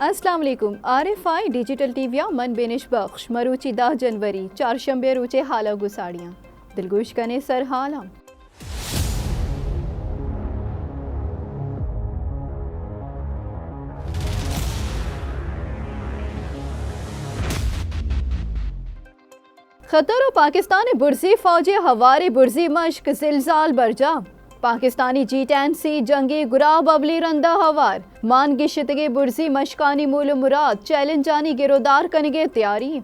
अस्सलाम वालेकुम। RFI digital टीविया मन बेनिश बख्श मरूची 10 जनवरी चारशंबे रूचे हाला गुसाड़ियाँ दिलगोश कने सर हाला। खतर और पाकिस्तान बुरजी फौजी हवारी बुरजी मश्क जिलजाल बरजा। पाकिस्तानी G10C जंगी गुराब अवली रंदा हवार मान गिशतगे बुरजी मशकानी मूल मुराद चैलेंज जानी गिरोदार कनगे तैयारी।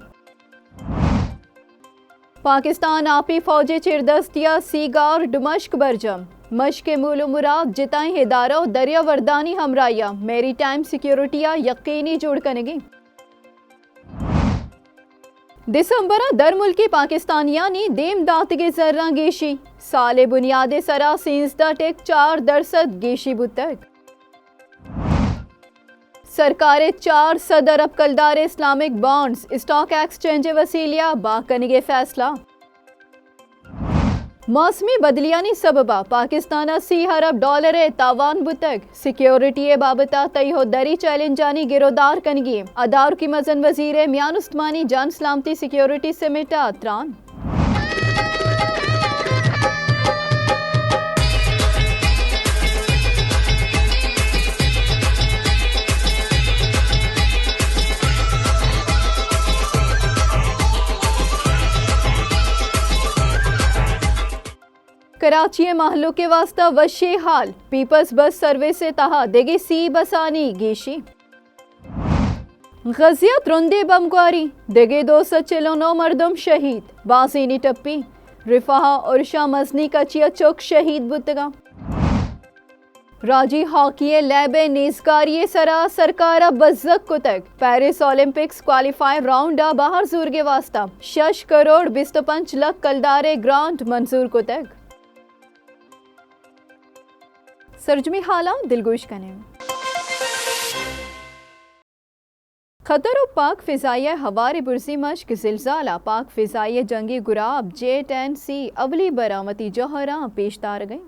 पाकिस्तान आपी फौजी चिरदस्तिया सीगार डमश्क बरजम मश्क मूल मुराद जिताई हिदारो दरिया वर्दानी हमराया मेरी टाइम सिक्योरिटिया यकीनी जोड़ कनगे। दिसंबर दर मुल्की पाकिस्तानिया ने देम दातगे जर्रा गेशी साले बुनियादे सरा 13.4% गेशी बुतक। सरकारे 4 सदर अब कलदार इस्लामिक बॉन्ड्स स्टॉक एक्सचेंज वसीलिया बाकनगे फैसला। मौसमी बदलियानी सबबा पाकिस्तान 80 अरब डॉलर तावान बुतक सिक्योरिटी बाबता तय दरी चैलेंज जानी गिरोदार कनगी अदार की मजन वजीर मियान उस्मानी जान सलामती सिक्योरिटी समेटा त्रान। कराची महलों के वास्ता वशी हाल पीपल्स बस सर्विस से तहा देगी सी बसानी गेशी। गजिया त्रुंदे बमगवारी देगे 209 मर्दम शहीद बाजीनी टप्पी रिफाहा और शाह मजनी का चिया चौक शहीद बुतगा। राजी हॉकी लैबे नेजगारिये सरा सरकारा बज्जक कुतक पेरिस ओलंपिक्स क्वालिफायर राउंड बाहर जूर के वास्ता 6 करोड़ 25 लाख कलदारे ग्रांट मंजूर कुतक। सरजमी हाला दिलगोश कने खतर और पाक फिजाइया हवारी बुरजी मश्क जिलजाला पाक फिजाइया जंगी गुराब J10C अवली बरामती जौहरा पेशदार गए।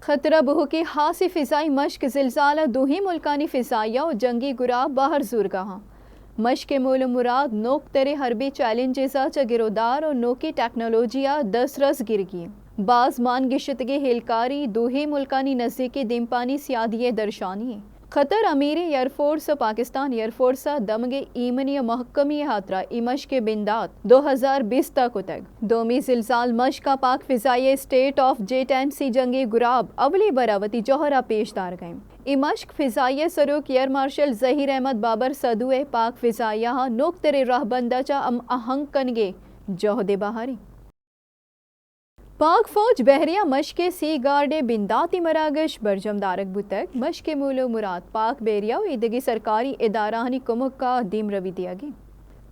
खतरा बहू की हासी फिजाई मश्क जिलजाला दूही मुल्कानी फिजाइया और जंगी गुराब बाहर जूरगाहा मश्क मूल मुराद नोक तेरे हरबी चैलेंजेसा च गिरोदार और नोकी टेक्नोलॉजिया 10 रस गिरगी बाज मान गिशतगे हेलकारी दूही मुल्कानी नज़दीकी दिमपानी सियादिये दर्शानी खतर अमीर एयरफोर्स पाकिस्तान एयरफोर्स दमगे ईमनी महकमी हात्रा इमश के बिंदात 2020 तक दोमी जिलजाल मश का पाक फिजाई स्टेट ऑफ J10C जंगी गुराब अवली बरावती जौहरा पेशदार गए। इमश्क फिजाई सरूक एयर मार्शल जहीर अहमद बाबर सदुए पाक फिजाइया नोक तेरे राहबंदा चा अहंग कनगे जौहदे बहारी पाक फौज बहरिया मशके सी गार्डे बिंदाती मरागश बरजम दारक बुतक मशके मूलो मुराद पाक बेरिया ईदगी सरकारी इदारानी कुमुक का दीम रवि दिया गया।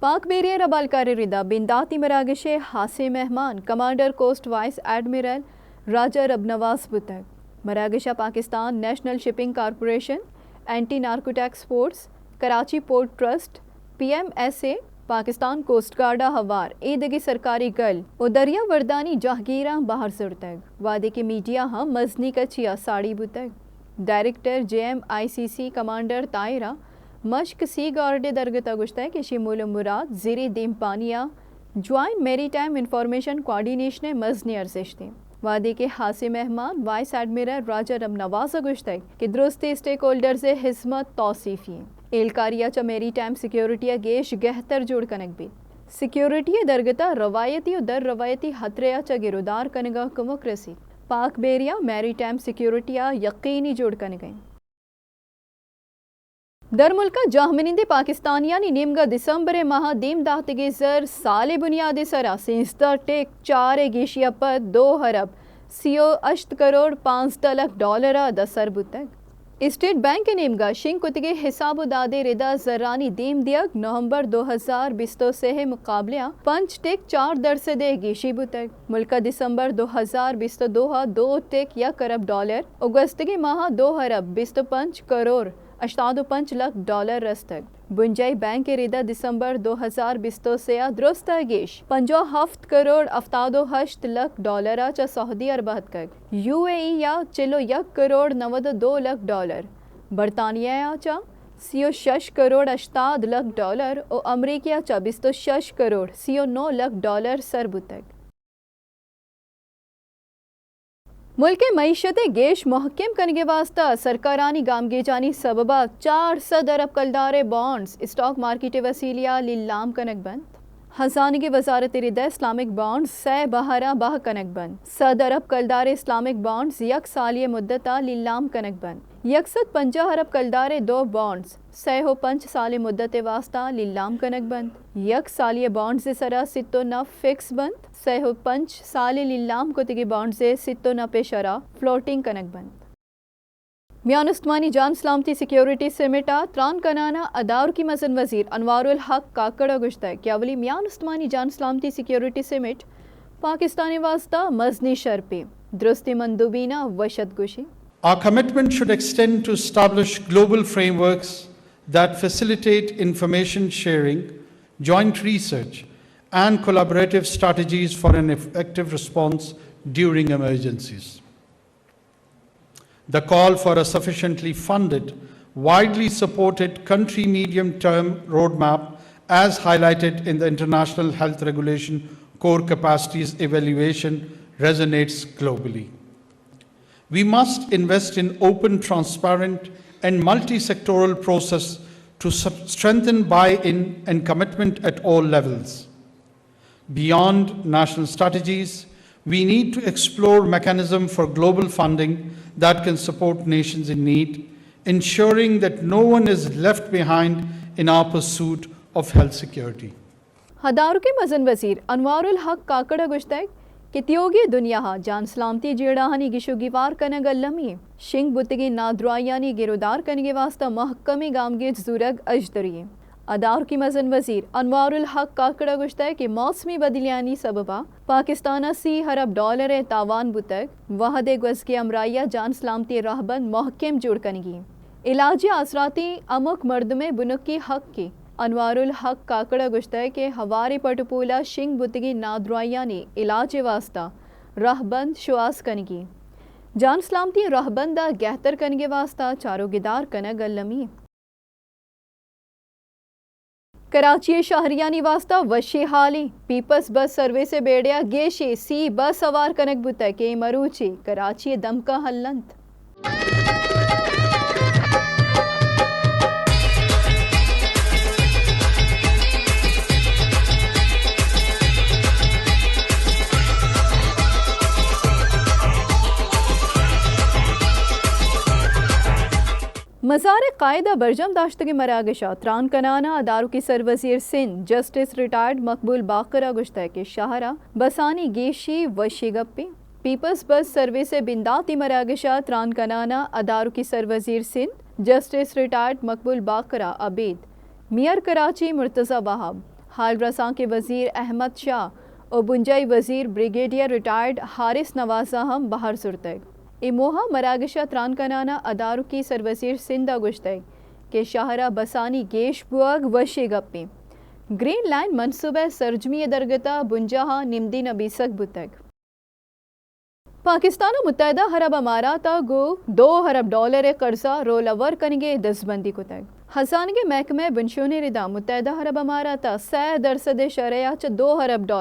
पाक बेरिया रबालकार रिदा बिंदाती मरागशे हासे मेहमान commander coast vice admiral Raja Rab Nawaz बुतक मरागशा Pakistan national shipping corporation anti narcotics force Karachi port trust PMSA Pakistan coast गार्डा हवार ईदगी सरकारी गल उदरिया वर्दानी जहागीरा बाहर सुरतग वादे के मीडिया हम मजनी का चिया साड़ी बुतग डायरेक्टर JMICC कमांडर तायरा मश्क सी गार्डे दरगता गुश्ता के शिमूल मुराद ज़िरी दिमपानिया joint maritime information coordination मजनी अर्जिश थे वादे के हासे मेहमान वाइस एडमिरल राजा रब नवाज गुश्ता के दुरुस्ती स्टेक होल्डर से हिस्मत तौसीफ़ी एलकारिया च मेरी टाइम सिक्योरिटिया गेश गहतर जोड़ कनक भी सिक्योरिटी दरगता रवायती और दर रवायती हतरया च गिरोदार कनगा कुमुक रसी पाक बेरिया मेरी टाइम सिक्योरिटिया यकीनी जोड़ कन गए। दर मुल्का जाहमिनिंदे पाकिस्तानिया ने निमगा दिसंबर माह दीम दातगे जर साले बुनियादी सरा सिंस्ता टेक 4 गेशिया पर 2 अरब 8 करोड़ 5 लाख डॉलर दसर बुतक स्टेट बैंक के नेमगा शिंग कुतगे हिसाब दादे रिदा जरानी दीम दियक नवंबर 2020 से मुकाबले 5.4% गेशी बुतक मुल्का दिसंबर 2020 2 टेक 1 अरब डॉलर अगस्त के माह 2 अरब 25 करोड़ $85 लाख रस्तक बुंजाई बैंक के रिदा दिसंबर 2020 से दुरुस्त गेश 57 करोड़ 78 लाख चा सऊदी अरब UAE या चिलो 1 करोड़ 92 लाख बरतानिया चा 36 करोड़ 80 लाख और अमरीका चा 26 करोड़ 9 लाख सरबुतक मुल्क के मईशत गेश महकम करने के वास्ता सरकारानी गामगे जानी सबबा 400 अरब कलदारे बॉन्ड्स स्टॉक मार्केट वसीलिया लीलाम कनक बंद हसानी के वजारत रिदा इस्लामिक बॉन्ड्स सै बहरा बाह कनक बंद 100 अरब कलदारे इस्लामिक बॉन्ड्स यक सालिय मुद्दता लीलाम कनक बंद 150 अरब कलदारे 2 बॉन्ड्स 5 साल मुद्दत वास्ता लीलाम कनक बंद यक सालिय बॉन्ड्स सरा सित्तो न फिक्स बंद 5 साल लीलाम कुतगी बॉन्ड से सित्तो न पेशरा फ्लोटिंग कनक बंद मियान उस्मानी जान सलामती सिक्योरिटी समिटा त्रान कनाना अदार की मसन वजीर अनवारुल हक काकड़ा गुश्ता कि अवली मियान उस्मानी जान सलामती सिक्योरिटी समिट पाकिस्तानी वास्ता मजनी शर्पे दुरुस्ती मंदूबीना वशत गुशी Our commitment should extend to establish global frameworks that facilitate information sharing, joint research, and collaborative strategies for an effective response during emergencies. The call for a sufficiently funded, widely supported country medium-term roadmap as highlighted in the International Health Regulation Core Capacities Evaluation resonates globally. We must invest in open, transparent, and multi-sectoral process to strengthen buy-in and commitment at all levels. Beyond national strategies, we need to explore mechanisms for global funding that can support nations in need, ensuring that no one is left behind in our pursuit of health security. हदारू के मजन वजीर अनवारुल हक काकड़ा गुश्तक कितियोगी दुनिया जान सलामती जेड़ाहानी गिशुगिवार कनग अल्लमी शिंग बुतगी नाद्रुआयानी गिरोदार कनगे वास्ता महकमी गामगेज जुरग अजदरिए अदार की मजन वजीर अनवारुल हक काकड़ा गुश्ता कि मौसमी बदलियानी सबबा पाकिस्तान $80 अरब तावान बुतक वहदे गज के अमराइया जान सलामती रहबंद महकम जुड़ कनगी इलाजी असराती अमुक मर्दमे बुनुकी हक की अनवारुल हक काकड़ा गुश्ता के हवारी पटपूला शिंग बुतगी नाद्रुआया ने इलाज वास्ता रहबंद शुआस कनगी जान सलामती रहबंदा गहतर कनगे वास्ता चारोगिदार कनग अल्लमी कराची शहरियानी वास्ता वशी हाली पीपल्स बस सर्वे से बेड़िया गेशी सी बस सवार कनक बुता के मरूची कराची दमका हल्लंत मज़ार कायदा बरजम दाश्तगी मरागशा त्रान कनाना अदारू की सरवजीर सिंध जस्टिस रिटायर्ड मकबूल बाकरा गुश्ता के शाहरा बसानी गेशी वशी गप्पी पीपल्स बस सर्वे से बिंदाती मरागशा त्रान कनाना अदारू की सरवजीर सिंध जस्टिस रिटायर्ड मकबूल बाकरा अबीद मियर कराची मुर्तज़ा वहाब हाल रसां के वजीर अहमद शाह और बुंजाई वजीर ब्रिगेडियर रिटायर्ड हारिस नवाजा हम बाहर सुरतग इमोहा मरागशा त्रान कनाना अदारू की सरवजीर सिंधा गुश्तै के शाहरा बसानी गेश बुअग वशी गप्पी ग्रीन लाइन मनसूबे सरजमी दरगता बुंजाहा निमदी नबीसक बुतक पाकिस्तान मुत्तहदा अरब अमारात गो $2 अरब कर्जा रोल ओवर कनगे दसबंदी कुतक हसान के महकमे बनशोनी रिदा मुत्तहदा अरब अमारात 100% शरया $2 अरब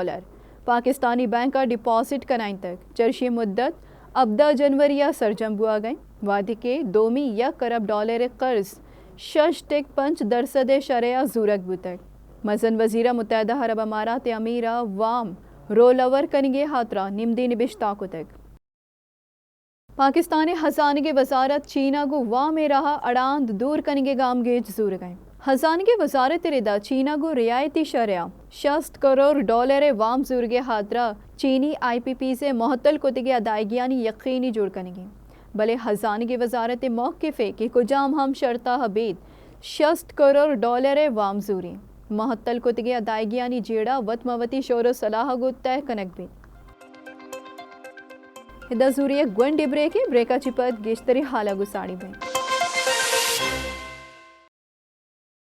पाकिस्तानी बैंक का डिपॉजिट कराइन तक चर्शी मुद्दत अब्दा जनवरिया सरजम बुआ गई वादी के $2 अरब कर्ज 6.5% शरया जूरक बुतक मजन वजीरा मुत्तहदा अरब अमारात अमीरा वाम रोल ओवर कनगे हात्रा निमदी निबिश्ता कुतक पाकिस्तानी हसान के वजारत चीना को वाम में रहा अड़ांद दूर कनगे गामगेज जूर गए हसान के वजारत रिदा चीना को रियायती शरया 60 करोड़ वाम जूरगे हादरा चीनी IPP से मोहतल कुतगे अदायगियानी यकीनी जुड़ कनेंगे भले हसान की वजारत मौक़िफ़े कि कुजाम हम शर्ता हबीद 60 करोड़ वाम जूरी मोहतल कुतगे अदायगियानी जेड़ा वतमवती शोर सलाह गो तय कनक भी हिदा जूरी एक ग्वन डिब्रे के ब्रेका चिपत गेश्तरी हाला गुसाड़ी में